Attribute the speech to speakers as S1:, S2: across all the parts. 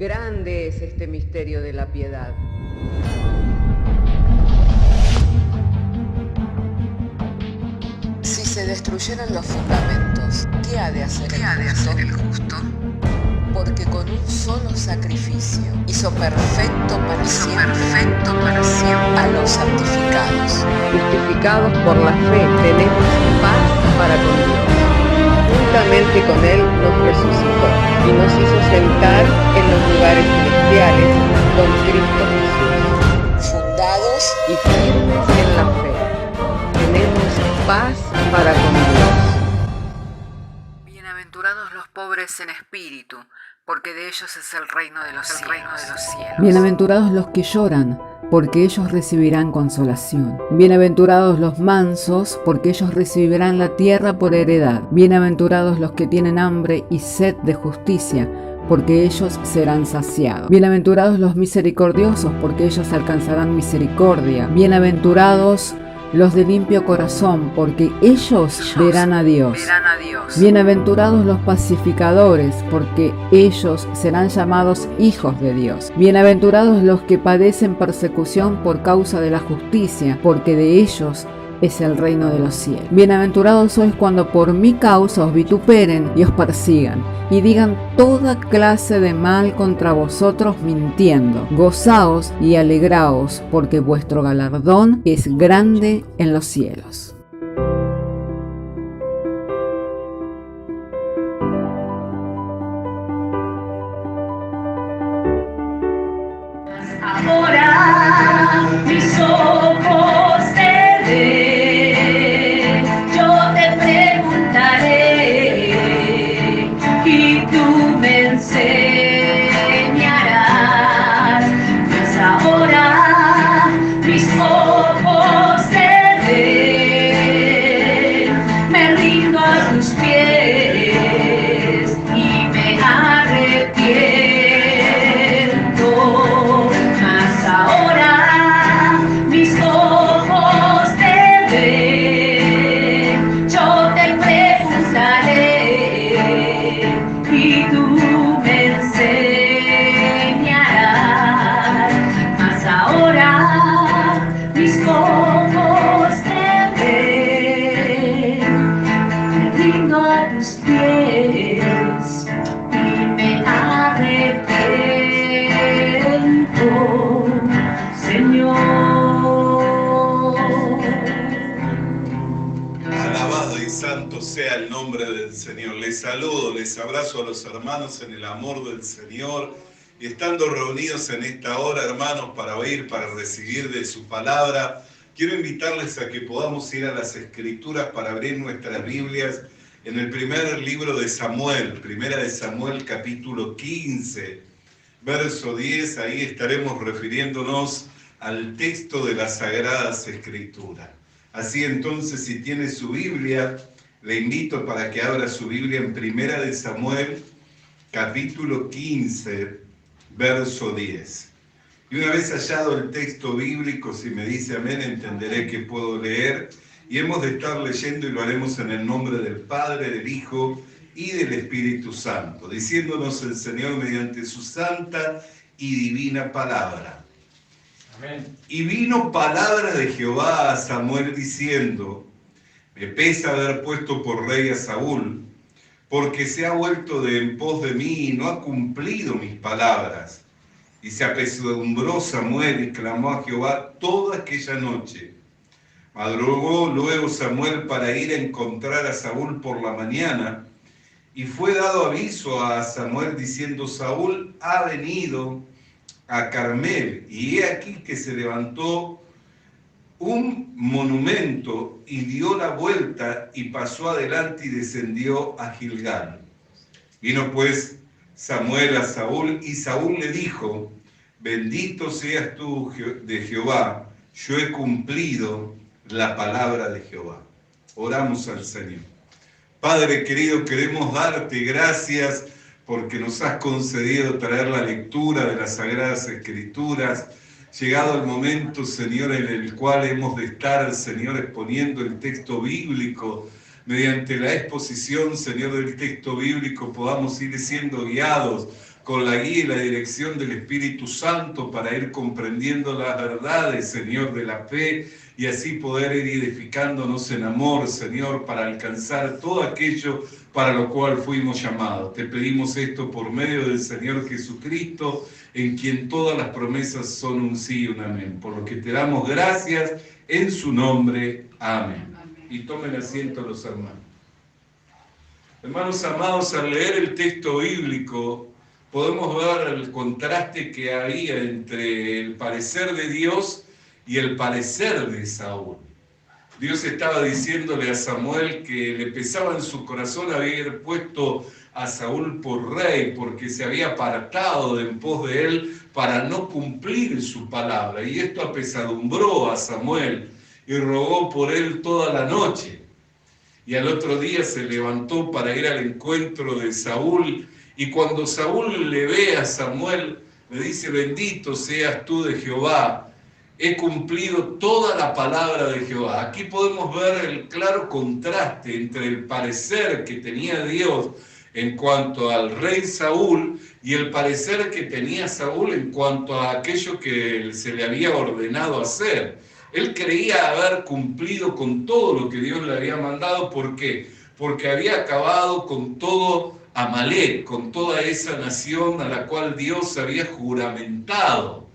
S1: Grande es este misterio de la piedad.
S2: Si se destruyeran los fundamentos, ¿qué ha de hacer el justo? Porque con un solo sacrificio hizo perfecto para siempre a los santificados.
S1: Justificados por la fe, tenemos paz para con Dios. Juntamente con Él nos resucitó y nos hizo sentar en los lugares celestiales con Cristo Jesús.
S2: Fundados
S1: y firmes en la fe, tenemos paz para con Dios.
S3: Bienaventurados los pobres en espíritu, porque de ellos es el reino de los cielos.
S4: Bienaventurados los que lloran, porque ellos recibirán consolación. Bienaventurados los mansos, porque ellos recibirán la tierra por heredad. Bienaventurados los que tienen hambre y sed de justicia, porque ellos serán saciados. Bienaventurados los misericordiosos, porque ellos alcanzarán misericordia. Bienaventurados los de limpio corazón, porque ellos verán a Dios. Bienaventurados los pacificadores, porque ellos serán llamados hijos de Dios. Bienaventurados los que padecen persecución por causa de la justicia, porque de ellos es el reino de los cielos. Bienaventurados sois cuando por mi causa os vituperen y os persigan, y digan toda clase de mal contra vosotros mintiendo. Gozaos y alegraos, porque vuestro galardón es grande en los cielos.
S5: Ahora mis ojos te ven, yo te preguntaré y tú me enseñarás. Pues ahora mis ojos te ven, me rindo a tus pies y me arrepiento. Ahora mis ojos te ven, yo te preguntaré y tú me enseñarás. Mas ahora mis ojos te ven, me rindo a tus pies y me arrepiento, Señor.
S6: Alabado y santo sea el nombre del Señor. Les saludo, les abrazo a los hermanos en el amor del Señor. Y estando reunidos en esta hora, hermanos, para oír, para recibir de su palabra, quiero invitarles a que podamos ir a las Escrituras para abrir nuestras Biblias en el primer libro de Samuel, primera de Samuel, capítulo 15, verso 10. Ahí estaremos refiriéndonos al texto de las Sagradas Escrituras. Así entonces, si tiene su Biblia, le invito para que abra su Biblia en primera de Samuel, capítulo 15, verso 10. Y una vez hallado el texto bíblico, si me dice amén, entenderé que puedo leer. Y hemos de estar leyendo y lo haremos en el nombre del Padre, del Hijo y del Espíritu Santo, diciéndonos el Señor mediante su santa y divina palabra. Amén. Y vino palabra de Jehová a Samuel diciendo: me pesa haber puesto por rey a Saúl, porque se ha vuelto de en pos de mí y no ha cumplido mis palabras. Y se apesadumbró Samuel y clamó a Jehová toda aquella noche. Madrugó luego Samuel para ir a encontrar a Saúl por la mañana, y fue dado aviso a Samuel diciendo: Saúl ha venido a Carmel, y he aquí que se levantó un monumento y dio la vuelta y pasó adelante y descendió a Gilgal. Vino pues Samuel a Saúl, y Saúl le dijo: bendito seas tú de Jehová, yo he cumplido la palabra de Jehová. Oramos al Señor. Padre querido, queremos darte gracias porque nos has concedido traer la lectura de las Sagradas Escrituras. Llegado el momento, Señor, en el cual hemos de estar, Señor, exponiendo el texto bíblico. Mediante la exposición, Señor, del texto bíblico podamos ir siendo guiados con la guía y la dirección del Espíritu Santo para ir comprendiendo las verdades, Señor, de la fe y así poder ir edificándonos en amor, Señor, para alcanzar todo aquello para lo cual fuimos llamados. Te pedimos esto por medio del Señor Jesucristo, en quien todas las promesas son un sí y un amén. Por lo que te damos gracias en su nombre. Amén. Y tomen asiento los hermanos. Hermanos amados, al leer el texto bíblico, podemos ver el contraste que había entre el parecer de Dios y el parecer de Saúl. Dios estaba diciéndole a Samuel que le pesaba en su corazón haber puesto a Saúl por rey, porque se había apartado de en pos de él para no cumplir su palabra. Y esto apesadumbró a Samuel y rogó por él toda la noche. Y al otro día se levantó para ir al encuentro de Saúl. Y cuando Saúl le ve a Samuel, le dice: bendito seas tú de Jehová, he cumplido toda la palabra de Jehová. Aquí podemos ver el claro contraste entre el parecer que tenía Dios en cuanto al rey Saúl y el parecer que tenía Saúl en cuanto a aquello que se le había ordenado hacer. Él creía haber cumplido con todo lo que Dios le había mandado. ¿Por qué? Porque había acabado con todo Amalek, con toda esa nación a la cual Dios había juramentado.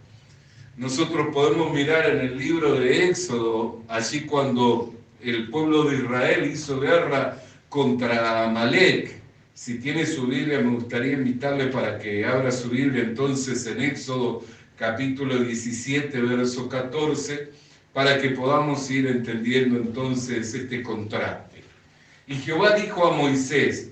S6: Nosotros podemos mirar en el libro de Éxodo, allí cuando el pueblo de Israel hizo guerra contra Amalek. Si tiene su Biblia, me gustaría invitarle para que abra su Biblia entonces en Éxodo capítulo 17, verso 14, para que podamos ir entendiendo entonces este contraste. Y Jehová dijo a Moisés: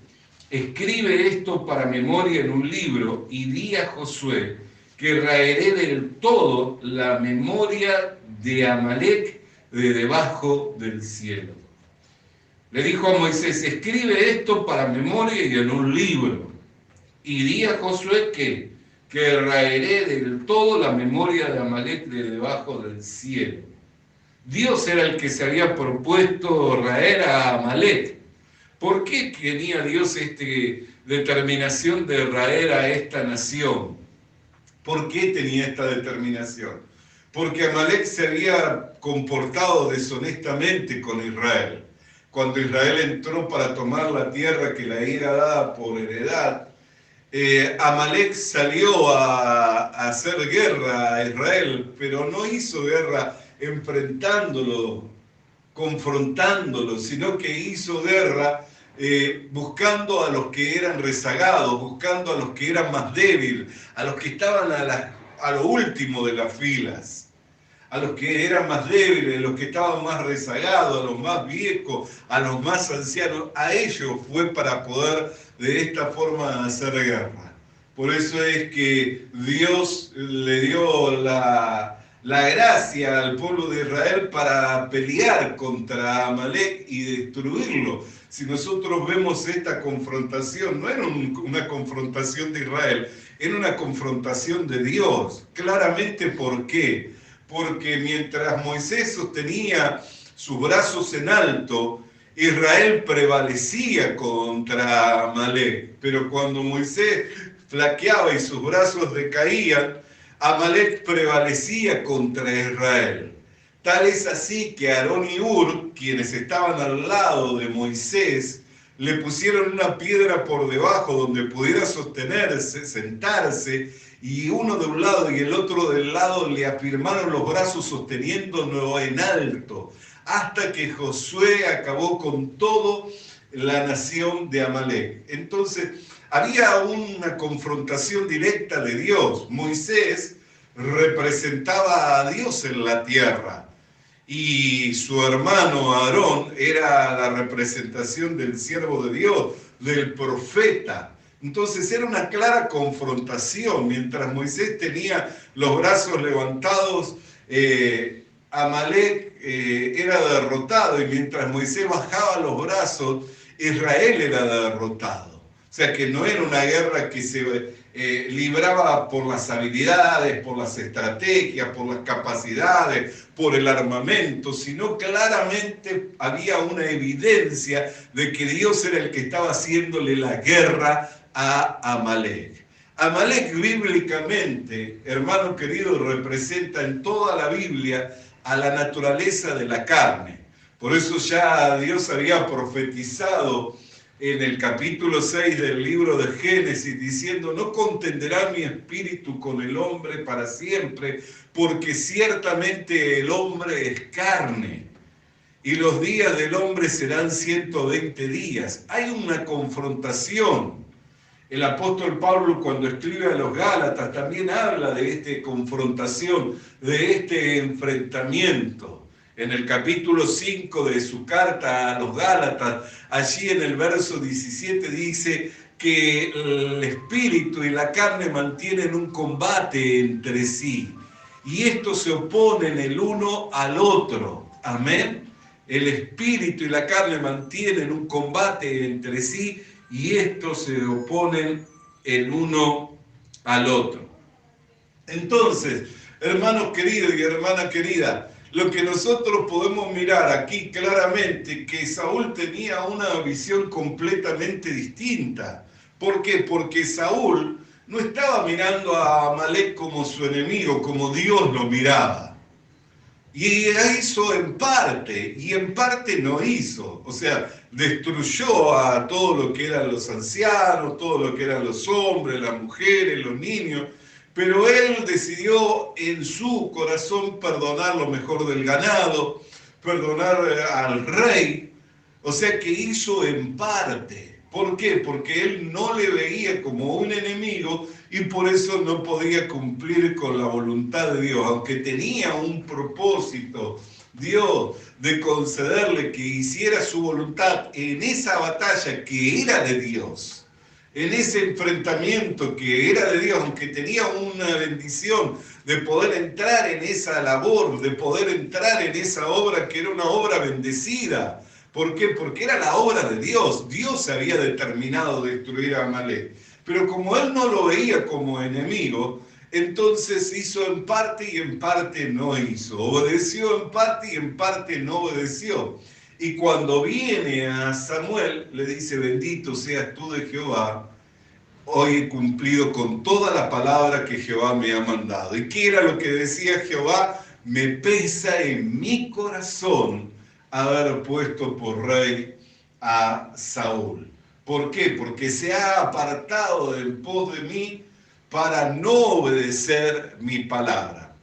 S6: escribe esto para memoria en un libro y di a Josué que raeré del todo la memoria de Amalek de debajo del cielo. Le dijo a Moisés: escribe esto para memoria y en un libro. Y di a Josué que raeré del todo la memoria de Amalek de debajo del cielo. Dios era el que se había propuesto raer a Amalek. ¿Por qué tenía Dios esta determinación de raer a esta nación? ¿Por qué tenía esta determinación? Porque Amalek se había comportado deshonestamente con Israel. Cuando Israel entró para tomar la tierra que le era dada por heredad, Amalek salió a hacer guerra a Israel, pero no hizo guerra enfrentándolo, confrontándolo, sino que hizo guerra buscando a los que eran rezagados, buscando a los que eran más débiles, a los que estaban a lo último de las filas, a los que eran más débiles, a los que estaban más rezagados, a los más viejos, a los más ancianos. A ellos fue para poder de esta forma hacer guerra. Por eso es que Dios le dio la gracia al pueblo de Israel para pelear contra Amalek y destruirlo. Si nosotros vemos esta confrontación, no era una confrontación de Israel, era una confrontación de Dios. Claramente, ¿por qué? Porque mientras Moisés sostenía sus brazos en alto, Israel prevalecía contra Amalek. Pero cuando Moisés flaqueaba y sus brazos decaían, Amalek prevalecía contra Israel. Tal es así que Aarón y Hur, quienes estaban al lado de Moisés, le pusieron una piedra por debajo donde pudiera sostenerse, sentarse, y uno de un lado y el otro del lado le afirmaron los brazos sosteniéndolo en alto, hasta que Josué acabó con toda la nación de Amalek. Entonces, había una confrontación directa de Dios. Moisés representaba a Dios en la tierra y su hermano Aarón era la representación del siervo de Dios, del profeta. Entonces era una clara confrontación. Mientras Moisés tenía los brazos levantados, Amalek era derrotado, y mientras Moisés bajaba los brazos, Israel era derrotado. O sea que no era una guerra que se libraba por las habilidades, por las estrategias, por las capacidades, por el armamento, sino claramente había una evidencia de que Dios era el que estaba haciéndole la guerra a Amalek. Amalek bíblicamente, hermano querido, representa en toda la Biblia a la naturaleza de la carne. Por eso ya Dios había profetizado en el capítulo 6 del libro de Génesis, diciendo: no contenderá mi espíritu con el hombre para siempre, porque ciertamente el hombre es carne, y los días del hombre serán 120 días. Hay una confrontación. El apóstol Pablo, cuando escribe a los Gálatas, también habla de esta confrontación, de este enfrentamiento. En el capítulo 5 de su carta a los Gálatas, allí en el verso 17 dice que el espíritu y la carne mantienen un combate entre sí, y estos se oponen el uno al otro. Amén. El espíritu y la carne mantienen un combate entre sí, y estos se oponen el uno al otro. Entonces, hermanos queridos y hermana querida, lo que nosotros podemos mirar aquí claramente, que Saúl tenía una visión completamente distinta. ¿Por qué? Porque Saúl no estaba mirando a Amalek como su enemigo, como Dios lo miraba. Y hizo en parte, y en parte no hizo. O sea, destruyó a todo lo que eran los ancianos, todo lo que eran los hombres, las mujeres, los niños. Pero él decidió en su corazón perdonar lo mejor del ganado, perdonar al rey. O sea que hizo en parte. ¿Por qué? Porque él no le veía como un enemigo y por eso no podía cumplir con la voluntad de Dios. Aunque tenía un propósito, Dios, de concederle que hiciera su voluntad en esa batalla que era de Dios, en ese enfrentamiento que era de Dios, aunque tenía una bendición de poder entrar en esa labor, de poder entrar en esa obra que era una obra bendecida. ¿Por qué? Porque era la obra de Dios. Dios había determinado destruir a Amalek. Pero como él no lo veía como enemigo, entonces hizo en parte y en parte no hizo. Obedeció en parte y en parte no obedeció. Y cuando viene a Samuel, le dice: bendito seas tú de Jehová, hoy he cumplido con toda la palabra que Jehová me ha mandado. ¿Y qué era lo que decía Jehová? Me pesa en mi corazón haber puesto por rey a Saúl. ¿Por qué? Porque se ha apartado del pos de mí para no obedecer mi palabra.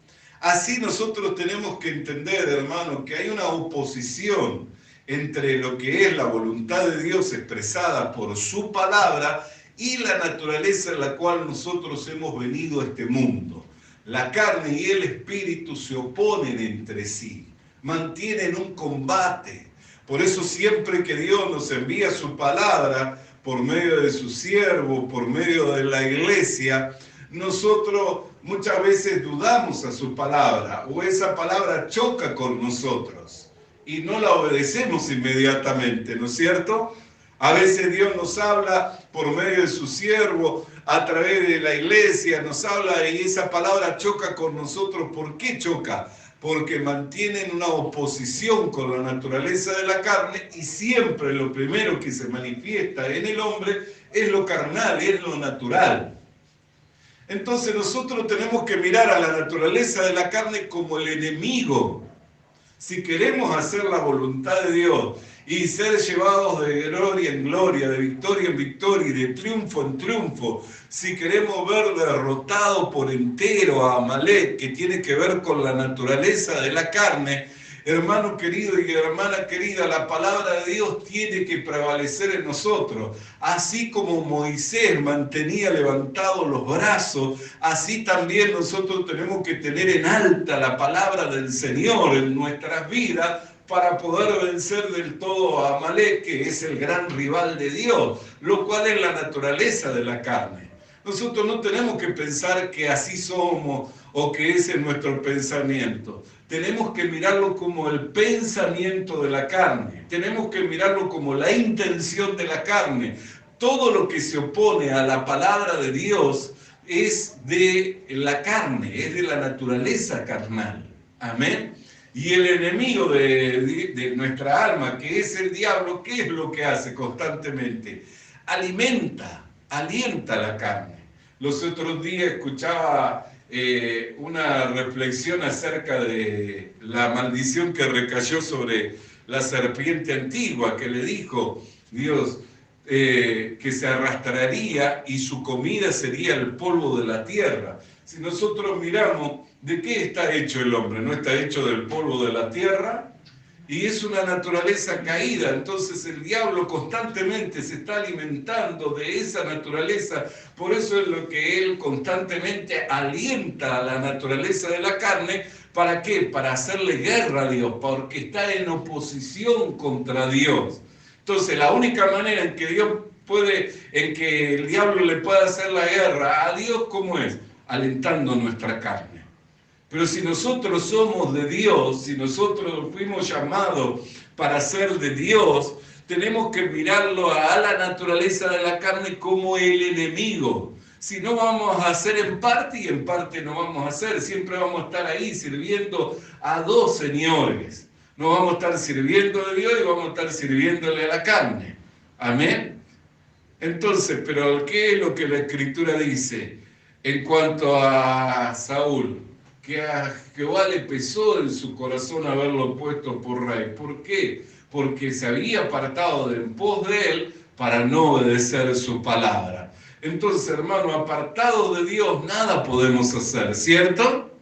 S6: Así nosotros tenemos que entender, hermano, que hay una oposición entre lo que es la voluntad de Dios expresada por su palabra y la naturaleza en la cual nosotros hemos venido a este mundo. La carne y el espíritu se oponen entre sí, mantienen un combate. Por eso siempre que Dios nos envía su palabra por medio de su siervo, por medio de la iglesia, nosotros muchas veces dudamos a su palabra, o esa palabra choca con nosotros y no la obedecemos inmediatamente, ¿no es cierto? A veces Dios nos habla por medio de su siervo, a través de la iglesia, nos habla y esa palabra choca con nosotros. ¿Por qué choca? Porque mantienen una oposición con la naturaleza de la carne, y siempre lo primero que se manifiesta en el hombre es lo carnal, es lo natural. Entonces nosotros tenemos que mirar a la naturaleza de la carne como el enemigo. Si queremos hacer la voluntad de Dios y ser llevados de gloria en gloria, de victoria en victoria y de triunfo en triunfo, si queremos ver derrotado por entero a Amalek, que tiene que ver con la naturaleza de la carne, hermano querido y hermana querida, la palabra de Dios tiene que prevalecer en nosotros. Así como Moisés mantenía levantados los brazos, así también nosotros tenemos que tener en alta la palabra del Señor en nuestras vidas, para poder vencer del todo a Amalek, que es el gran rival de Dios, lo cual es la naturaleza de la carne. Nosotros no tenemos que pensar que así somos o que ese es nuestro pensamiento. Tenemos que mirarlo como el pensamiento de la carne. Tenemos que mirarlo como la intención de la carne. Todo lo que se opone a la palabra de Dios es de la carne, es de la naturaleza carnal. Amén. Y el enemigo de nuestra alma, que es el diablo, ¿qué es lo que hace constantemente? Alienta la carne. Los otros días escuchaba una reflexión acerca de la maldición que recayó sobre la serpiente antigua, que le dijo Dios que se arrastraría y su comida sería el polvo de la tierra. Si nosotros miramos, ¿de qué está hecho el hombre? ¿No está hecho del polvo de la tierra? Y es una naturaleza caída, entonces el diablo constantemente se está alimentando de esa naturaleza, por eso es lo que él constantemente alienta a la naturaleza de la carne. ¿Para qué? Para hacerle guerra a Dios, porque está en oposición contra Dios. Entonces la única manera en que en que el diablo le pueda hacer la guerra a Dios, ¿cómo es? Alentando nuestra carne. Pero si nosotros somos de Dios, si nosotros fuimos llamados para ser de Dios, tenemos que mirarlo a la naturaleza de la carne como el enemigo. Si no, vamos a hacer en parte y en parte no vamos a hacer. Siempre vamos a estar ahí sirviendo a dos señores. No vamos a estar sirviendo a Dios y vamos a estar sirviéndole a la carne. Amén. Entonces, pero ¿qué es lo que la Escritura dice en cuanto a Saúl? Que a Jehová le pesó en su corazón haberlo puesto por rey. ¿Por qué? Porque se había apartado de en pos de él para no obedecer su palabra. Entonces, hermano, apartados de Dios nada podemos hacer, ¿cierto?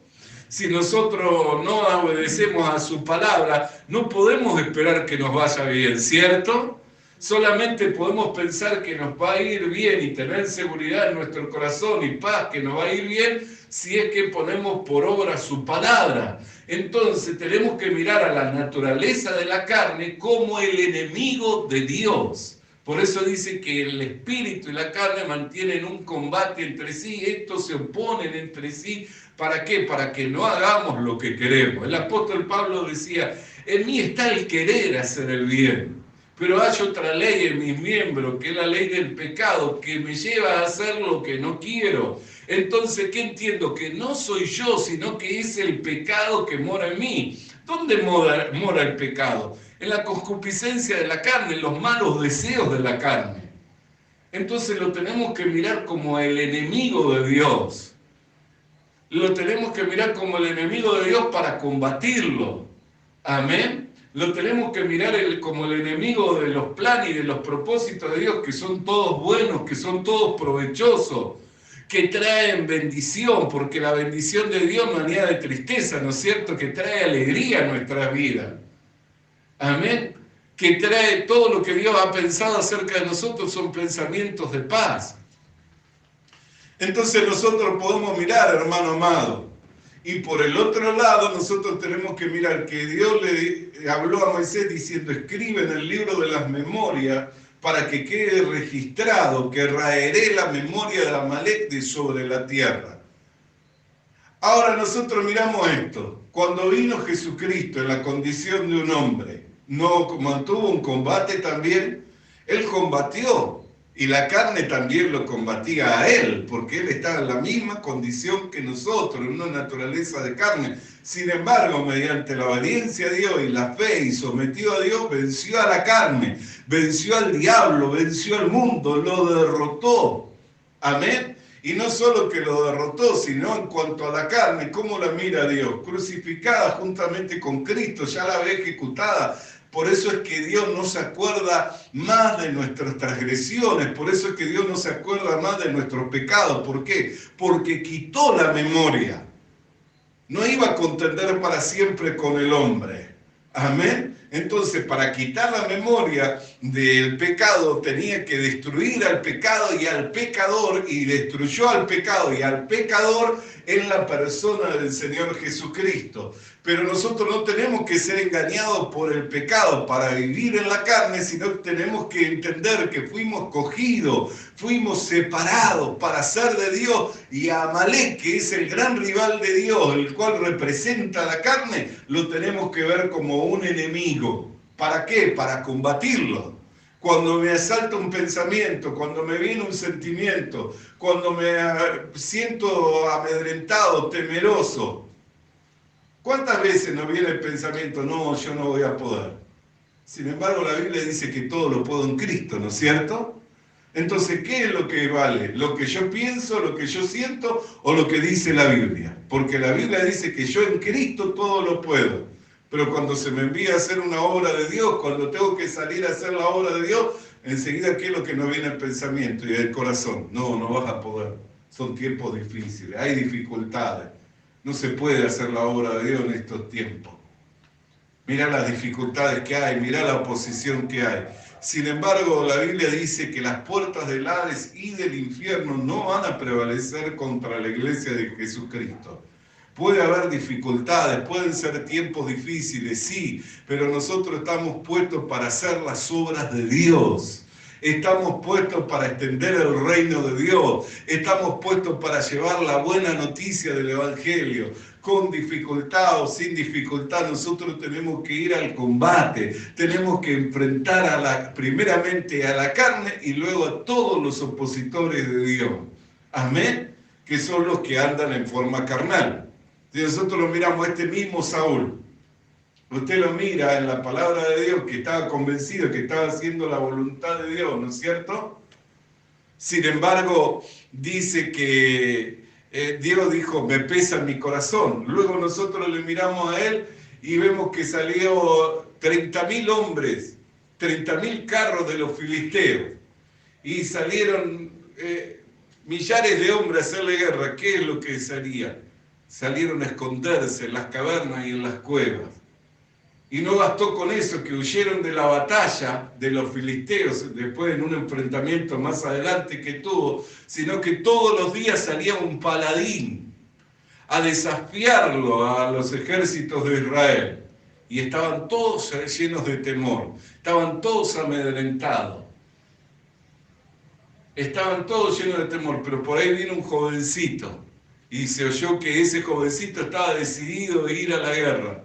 S6: Si nosotros no obedecemos a su palabra, no podemos esperar que nos vaya bien, ¿cierto? Solamente podemos pensar que nos va a ir bien y tener seguridad en nuestro corazón y paz, que nos va a ir bien, si es que ponemos por obra su palabra. Entonces tenemos que mirar a la naturaleza de la carne como el enemigo de Dios. Por eso dice que el espíritu y la carne mantienen un combate entre sí, estos se oponen entre sí. ¿Para qué? Para que no hagamos lo que queremos. El apóstol Pablo decía, en mí está el querer hacer el bien, pero hay otra ley en mis miembros, que es la ley del pecado, que me lleva a hacer lo que no quiero. Entonces, ¿qué entiendo? Que no soy yo, sino que es el pecado que mora en mí. ¿Dónde mora el pecado? En la concupiscencia de la carne, en los malos deseos de la carne. Entonces lo tenemos que mirar como el enemigo de Dios. Lo tenemos que mirar como el enemigo de Dios para combatirlo. Amén. Lo tenemos que mirar como el enemigo de los planes y de los propósitos de Dios, que son todos buenos, que son todos provechosos, que traen bendición, porque la bendición de Dios no añade tristeza, ¿no es cierto? Que trae alegría a nuestras vidas. Amén. Que trae todo lo que Dios ha pensado acerca de nosotros, son pensamientos de paz. Entonces nosotros podemos mirar, hermano amado, y por el otro lado nosotros tenemos que mirar que Dios le habló a Moisés diciendo, escribe en el libro de las memorias para que quede registrado que raeré la memoria de Amalek de sobre la tierra. Ahora nosotros miramos esto. Cuando vino Jesucristo en la condición de un hombre, no mantuvo un combate también, él combatió. Y la carne también lo combatía a él, porque él estaba en la misma condición que nosotros, en una naturaleza de carne. Sin embargo, mediante la obediencia a Dios y la fe y sometido a Dios, venció a la carne, venció al diablo, venció al mundo, lo derrotó. Amén. Y no solo que lo derrotó, sino en cuanto a la carne, ¿cómo la mira Dios? Crucificada juntamente con Cristo, ya la ve ejecutada. Por eso es que Dios no se acuerda más de nuestras transgresiones, por eso es que Dios no se acuerda más de nuestros pecados. ¿Por qué? Porque quitó la memoria. No iba a contender para siempre con el hombre. Amén. Entonces, para quitar la memoria del pecado, tenía que destruir al pecado y al pecador, y destruyó al pecado y al pecador en la persona del Señor Jesucristo. Pero nosotros no tenemos que ser engañados por el pecado para vivir en la carne, sino que tenemos que entender que fuimos cogidos, fuimos separados para ser de Dios, y a Amalek, que es el gran rival de Dios, el cual representa la carne, lo tenemos que ver como un enemigo. ¿Para qué? Para combatirlo. Cuando me asalta un pensamiento, cuando me viene un sentimiento, cuando me siento amedrentado, temeroso, ¿cuántas veces nos viene el pensamiento, no, yo no voy a poder? Sin embargo, la Biblia dice que todo lo puedo en Cristo, ¿no es cierto? Entonces, ¿qué es lo que vale? ¿Lo que yo pienso, lo que yo siento o lo que dice la Biblia? Porque la Biblia dice que yo en Cristo todo lo puedo. Pero cuando se me envía a hacer una obra de Dios, cuando tengo que salir a hacer la obra de Dios, enseguida, ¿qué es lo que nos viene al pensamiento y al corazón? No, no vas a poder. Son tiempos difíciles, hay dificultades. No se puede hacer la obra de Dios en estos tiempos. Mirá las dificultades que hay, mirá la oposición que hay. Sin embargo, la Biblia dice que las puertas del Hades y del infierno no van a prevalecer contra la iglesia de Jesucristo. Puede haber dificultades, pueden ser tiempos difíciles, sí, pero nosotros estamos puestos para hacer las obras de Dios. Estamos puestos para extender el reino de Dios. Estamos puestos para llevar la buena noticia del Evangelio. Con dificultad o sin dificultad, nosotros tenemos que ir al combate. Tenemos que enfrentar primeramente a la carne y luego a todos los opositores de Dios. Amén. Que son los que andan en forma carnal. Si nosotros lo miramos, este mismo Saúl, usted lo mira en la palabra de Dios, que estaba convencido, que estaba haciendo la voluntad de Dios, ¿no es cierto? Sin embargo, dice que Dios dijo, me pesa mi corazón. Luego nosotros le miramos a él y vemos que salió 30.000 hombres, 30.000 carros de los filisteos. Y salieron millares de hombres a hacerle guerra. ¿Qué es lo que salía? Salieron a esconderse en las cavernas y en las cuevas. Y no bastó con eso, que huyeron de la batalla de los filisteos, después en un enfrentamiento más adelante que tuvo, sino que todos los días salía un paladín a desafiarlo a los ejércitos de Israel. Y estaban todos llenos de temor, estaban todos amedrentados. Estaban todos llenos de temor, pero por ahí vino un jovencito y se oyó que ese jovencito estaba decidido a ir a la guerra.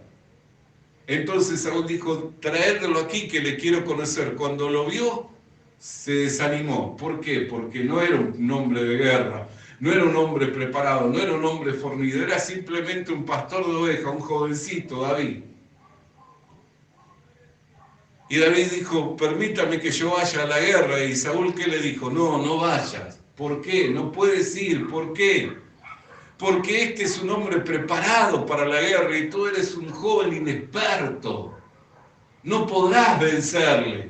S6: Entonces Saúl dijo, traédelo aquí que le quiero conocer. Cuando lo vio, se desanimó. ¿Por qué? Porque no era un hombre de guerra, no era un hombre preparado, no era un hombre fornido, era simplemente un pastor de ovejas, un jovencito, David. Y David dijo, permítame que yo vaya a la guerra. Y Saúl, ¿qué le dijo? No, no vayas. ¿Por qué? No puedes ir. ¿Por qué? Porque este es un hombre preparado para la guerra y tú eres un joven inexperto. No podrás vencerle.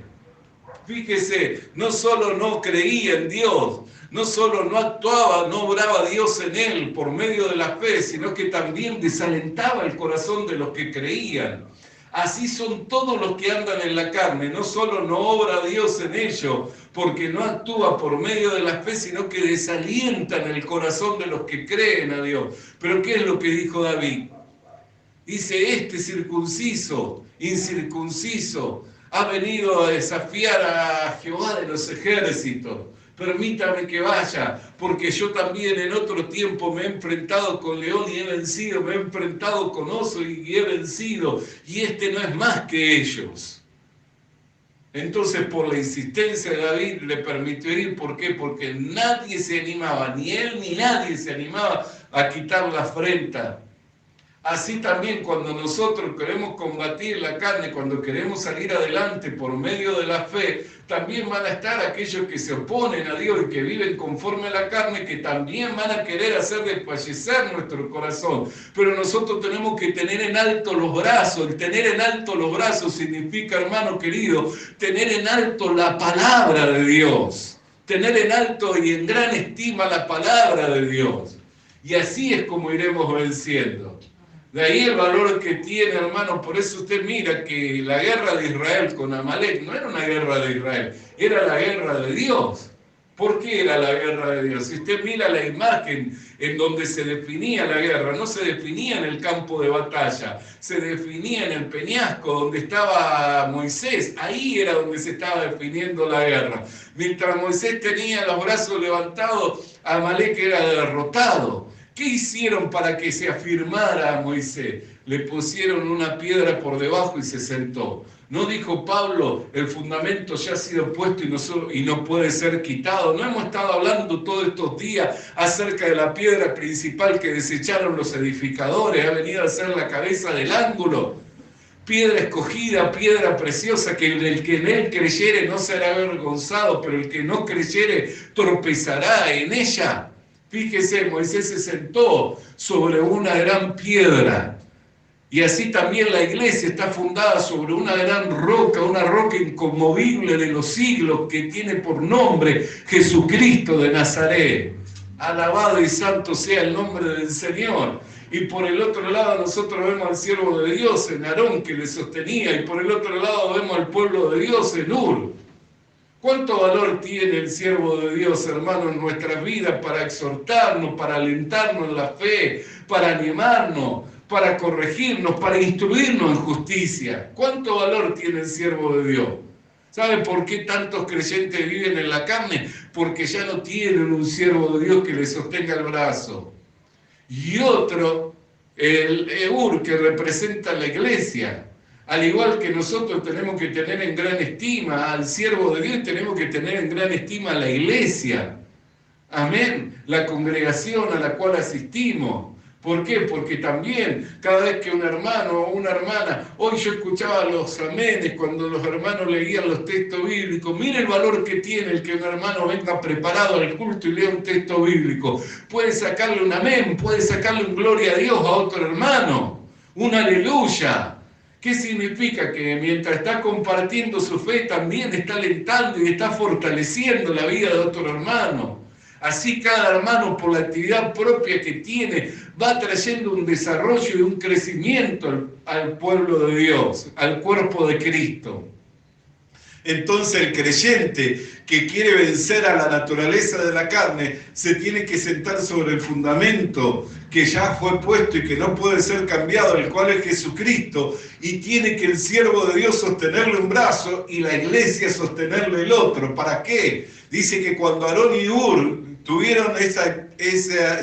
S6: Fíjese, no solo no creía en Dios, no solo no actuaba, no obraba Dios en él por medio de la fe, sino que también desalentaba el corazón de los que creían. Así son todos los que andan en la carne, no solo no obra Dios en ellos, porque no actúa por medio de la fe, sino que desalientan el corazón de los que creen a Dios. Pero ¿qué es lo que dijo David? Dice, este circunciso, incircunciso, ha venido a desafiar a Jehová de los ejércitos. Permítame que vaya, porque yo también en otro tiempo me he enfrentado con león y he vencido, me he enfrentado con oso y he vencido, y este no es más que ellos. Entonces, por la insistencia de David, le permitió ir. ¿Por qué? Porque nadie se animaba, ni él ni nadie se animaba a quitar la afrenta. Así también cuando nosotros queremos combatir la carne, cuando queremos salir adelante por medio de la fe, también van a estar aquellos que se oponen a Dios y que viven conforme a la carne, que también van a querer hacer desfallecer nuestro corazón. Pero nosotros tenemos que tener en alto los brazos. El tener en alto los brazos significa, hermano querido, tener en alto la palabra de Dios. Tener en alto y en gran estima la palabra de Dios. Y así es como iremos venciendo. De ahí el valor que tiene, hermano. Por eso usted mira que la guerra de Israel con Amalek no era una guerra de Israel, era la guerra de Dios. ¿Por qué era la guerra de Dios? Si usted mira la imagen en donde se definía la guerra, no se definía en el campo de batalla, se definía en el peñasco donde estaba Moisés. Ahí era donde se estaba definiendo la guerra. Mientras Moisés tenía los brazos levantados, Amalek era derrotado. ¿Qué hicieron para que se afirmara a Moisés? Le pusieron una piedra por debajo y se sentó. ¿No dijo Pablo, el fundamento ya ha sido puesto y no puede ser quitado? ¿No hemos estado hablando todos estos días acerca de la piedra principal que desecharon los edificadores? Ha venido a ser la cabeza del ángulo.
S7: piedra escogida, piedra preciosa, que el que en él creyere no será avergonzado, pero el que no creyere tropezará en ella. Fíjese, Moisés se sentó sobre una gran piedra. Y así también la iglesia está fundada sobre una gran roca, una roca inconmovible de los siglos que tiene por nombre Jesucristo de Nazaret. Alabado y santo sea el nombre del Señor. Y por el otro lado nosotros vemos al siervo de Dios en Aarón que le sostenía, y por el otro lado vemos al pueblo de Dios en Ur. ¿Cuánto valor tiene el siervo de Dios, hermano, en nuestras vidas para exhortarnos, para alentarnos en la fe, para animarnos, para corregirnos, para instruirnos en justicia? ¿Cuánto valor tiene el siervo de Dios? ¿Sabe por qué tantos creyentes viven en la carne? Porque ya no tienen un siervo de Dios que les sostenga el brazo. Y otro, el Ur, que representa la iglesia. Al igual que nosotros tenemos que tener en gran estima al siervo de Dios, tenemos que tener en gran estima a la iglesia. Amén. La congregación a la cual asistimos. ¿Por qué? Porque también cada vez que un hermano o una hermana, hoy yo escuchaba los amenes cuando los hermanos leían los textos bíblicos. Mire el valor que tiene el que un hermano venga preparado al culto y lea un texto bíblico. Puede sacarle un amén, puede sacarle un gloria a Dios a otro hermano, un aleluya. ¿Qué significa? Que mientras está compartiendo su fe también está alentando y está fortaleciendo la vida de otro hermano. Así cada hermano, por la actividad propia que tiene, va trayendo un desarrollo y un crecimiento al pueblo de Dios, al cuerpo de Cristo.
S6: Entonces el creyente que quiere vencer a la naturaleza de la carne se tiene que sentar sobre el fundamento que ya fue puesto y que no puede ser cambiado, el cual es Jesucristo, y tiene que el siervo de Dios sostenerle un brazo y la iglesia sostenerle el otro. ¿Para qué? Dice que cuando Aarón y Ur tuvieron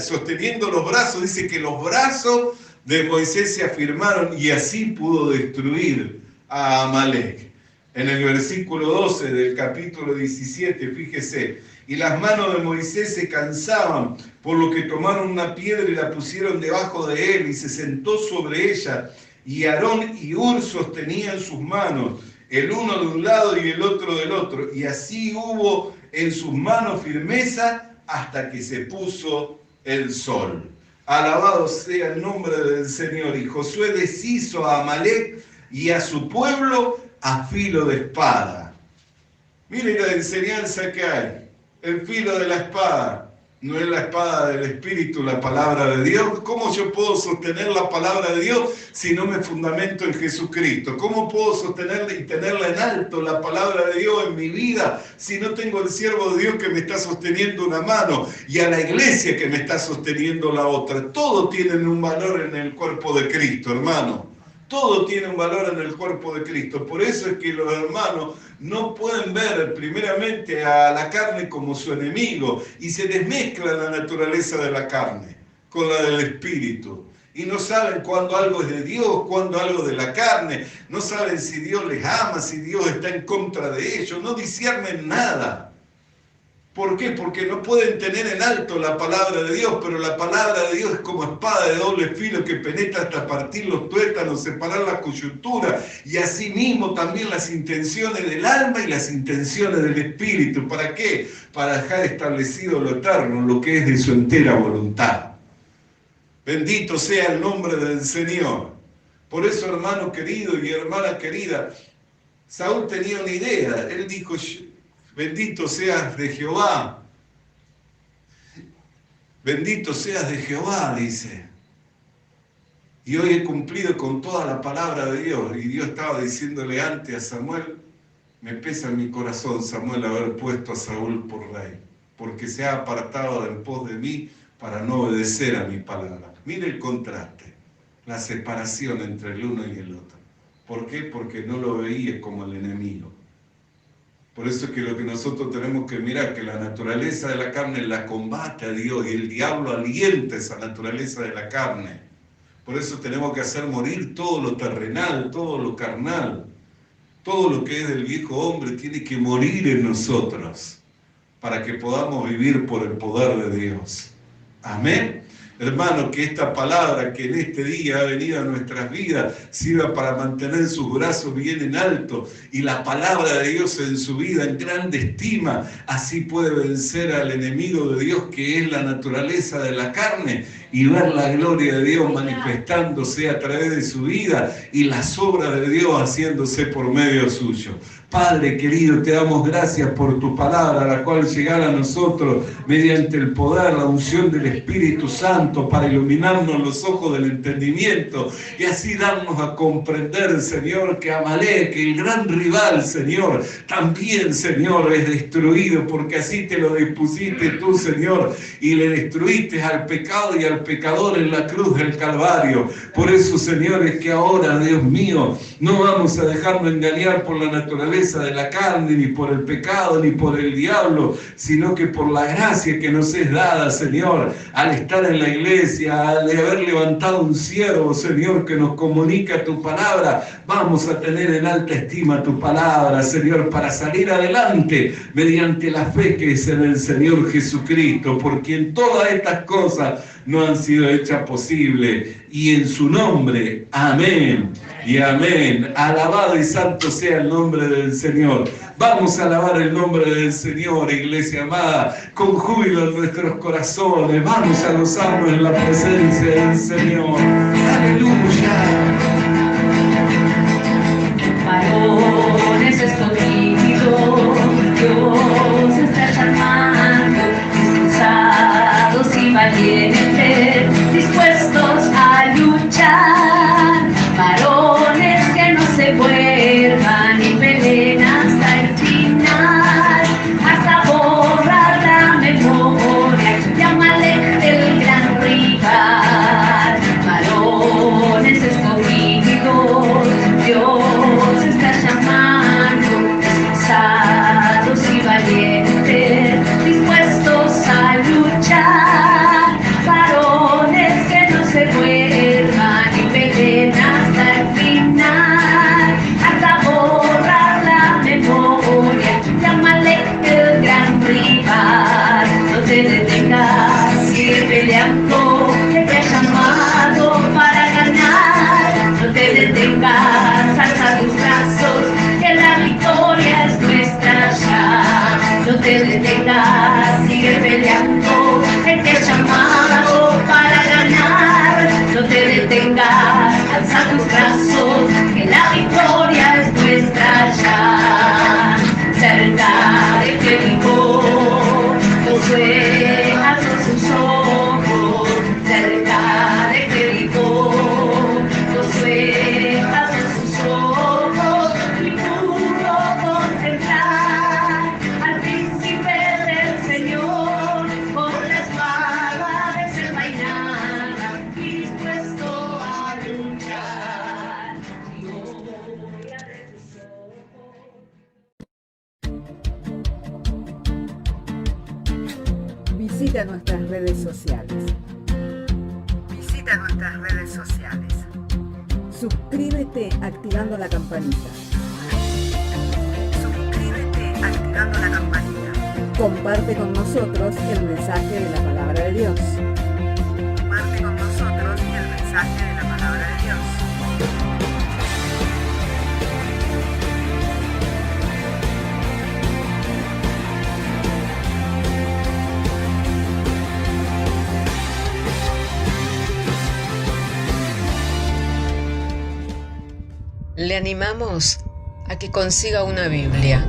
S6: sosteniendo los brazos, dice que los brazos de Moisés se afirmaron y así pudo destruir a Amalek. En el versículo 12 del capítulo 17, fíjese, y las manos de Moisés se cansaban, por lo que tomaron una piedra y la pusieron debajo de él y se sentó sobre ella, y Aarón y Ur sostenían sus manos, el uno de un lado y el otro del otro, y así hubo en sus manos firmeza hasta que se puso el sol. Alabado sea el nombre del Señor. Y Josué deshizo a Amalek y a su pueblo a filo de espada. Miren la enseñanza que hay. El filo de la espada no es la espada del Espíritu, la palabra de Dios. ¿Cómo yo puedo sostener la palabra de Dios si no me fundamento en Jesucristo? ¿Cómo puedo sostenerla y tenerla en alto, la palabra de Dios en mi vida, si no tengo el siervo de Dios que me está sosteniendo una mano y a la iglesia que me está sosteniendo la otra? Todo tiene un valor en el cuerpo de Cristo, hermano. Todo tiene un valor en el cuerpo de Cristo. Por eso es que los hermanos no pueden ver primeramente a la carne como su enemigo y se les mezcla la naturaleza de la carne con la del espíritu. Y no saben cuándo algo es de Dios, cuándo algo de la carne. No saben si Dios les ama, si Dios está en contra de ellos. No disciernen nada. ¿Por qué? Porque no pueden tener en alto la palabra de Dios, pero la palabra de Dios es como espada de doble filo que penetra hasta partir los tuétanos, separar la coyuntura y asimismo también las intenciones del alma y las intenciones del espíritu. ¿Para qué? Para dejar establecido lo eterno, lo que es de su entera voluntad. Bendito sea el nombre del Señor. Por eso, hermano querido y hermana querida, Saúl tenía una idea. Él dijo: bendito seas de Jehová. Bendito seas de Jehová, dice. Y hoy he cumplido con toda la palabra de Dios. Y Dios estaba diciéndole antes a Samuel: me pesa en mi corazón, Samuel, haber puesto a Saúl por rey, porque se ha apartado en pos de mí para no obedecer a mi palabra. Mire el contraste, la separación entre el uno y el otro. ¿Por qué? Porque no lo veía como el enemigo. Por eso es que lo que nosotros tenemos que mirar, que la naturaleza de la carne la combate a Dios y el diablo alienta esa naturaleza de la carne. Por eso tenemos que hacer morir todo lo terrenal, todo lo carnal. Todo lo que es del viejo hombre tiene que morir en nosotros para que podamos vivir por el poder de Dios. Amén. Hermano, que esta palabra que en este día ha venido a nuestras vidas sirva para mantener sus brazos bien en alto y la palabra de Dios en su vida en grande estima. Así puede vencer al enemigo de Dios, que es la naturaleza de la carne, y ver la gloria de Dios manifestándose a través de su vida y las obras de Dios haciéndose por medio suyo. Padre querido, te damos gracias por tu palabra, la cual llegará a nosotros mediante el poder, la unción del Espíritu Santo, para iluminarnos los ojos del entendimiento y así darnos a comprender, Señor, que Amalek, el gran rival, Señor, también, Señor, es destruido, porque así te lo dispusiste tú, Señor, y le destruiste al pecado y al pecador en la cruz del Calvario. Por eso, Señor, es que ahora, Dios mío, no vamos a dejarnos engañar por la naturaleza de la carne, ni por el pecado, ni por el diablo, sino que por la gracia que nos es dada, Señor, al estar en la iglesia, al haber levantado un siervo, Señor, que nos comunica tu palabra, vamos a tener en alta estima tu palabra, Señor, para salir adelante mediante la fe que es en el Señor Jesucristo, por quien todas estas cosas no han sido hechas posibles, y en su nombre, amén y amén. Alabado y santo sea el nombre del Señor. Vamos a alabar el nombre del Señor, iglesia amada, con júbilo en nuestros corazones. Vamos a gozarnos en la presencia del Señor. Aleluya.
S5: Varones escogidos, Dios está llamando, esforzados y valientes, dispuestos a luchar. Varones que no se vuelvan y peleen hasta el final, hasta borrar la memoria de Amalek, el gran rival. Varones escogidos, Dios está llamando, esforzados y valientes, dispuestos a luchar. Varones que no se vuelvan y peleen hasta el final, hasta borrar la memoria de Amalek, el gran rival. No te detengas, sigue peleando, que te ha llamado para ganar. No te detengas, alza tus brazos, que la victoria es nuestra ya. No te detengas, sigue peleando, que te ha llamado para ganar. No te detengas, alza tus brazos, que la victoria es nuestra ya. Cerca de Jericó, Josué alzó sus ojos. Cerca de Jericó, Josué alzó sus ojos y pudo contemplar al príncipe del Señor con la espada desenvainada y dispuesto a luchar. Gloria de tus ojos.
S4: Visita nuestras redes sociales.
S3: Visita nuestras redes sociales.
S4: Suscríbete activando la campanita.
S3: Suscríbete activando la campanita.
S4: Comparte con nosotros el mensaje de la palabra de Dios.
S3: Comparte con nosotros el mensaje de la palabra de Dios. Le animamos a que consiga una Biblia,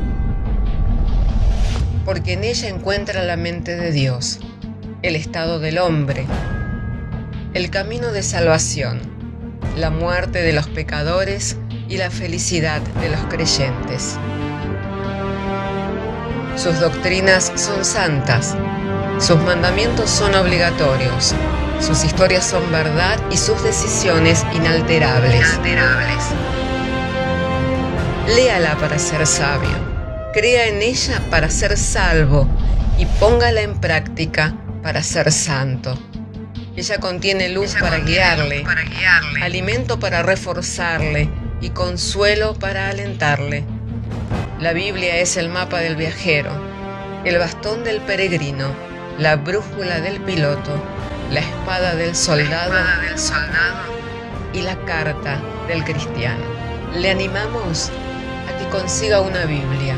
S3: porque en ella encuentra la mente de Dios, el estado del hombre, el camino de salvación, la muerte de los pecadores y la felicidad de los creyentes. Sus doctrinas son santas, sus mandamientos son obligatorios, sus historias son verdad y sus decisiones inalterables. Léala para ser sabio, crea en ella para ser salvo y póngala en práctica para ser santo. Ella contiene luz para guiarle, alimento para reforzarle y consuelo para alentarle. La Biblia es el mapa del viajero, el bastón del peregrino, la brújula del piloto la espada del soldado y la carta del cristiano. Le animamos a que consiga una Biblia,